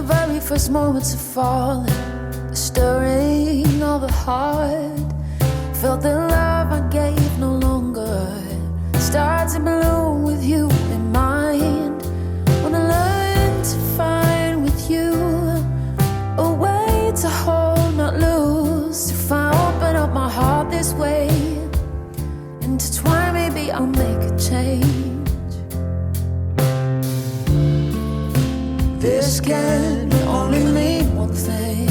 the very first moments of falling, the stirring of the heart. Felt the love I gave no longer starts to bloom with you in mind. Wanna learn to find with you a way to hold, not lose. If I open up my heart this way, intertwine, maybe I'll make a change. This can only mean one thing,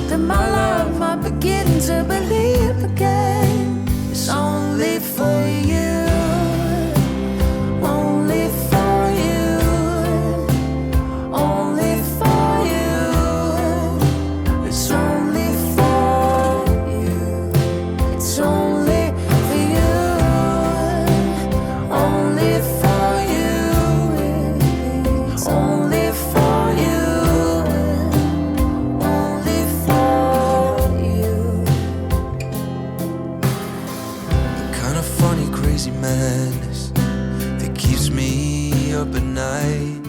that my love might begin to believe again. It's only for you, only for you, only for you. It's only for you, it's only for you, only for you, it's only for you, only for you. Kind of funny, crazy madness that keeps me up at night.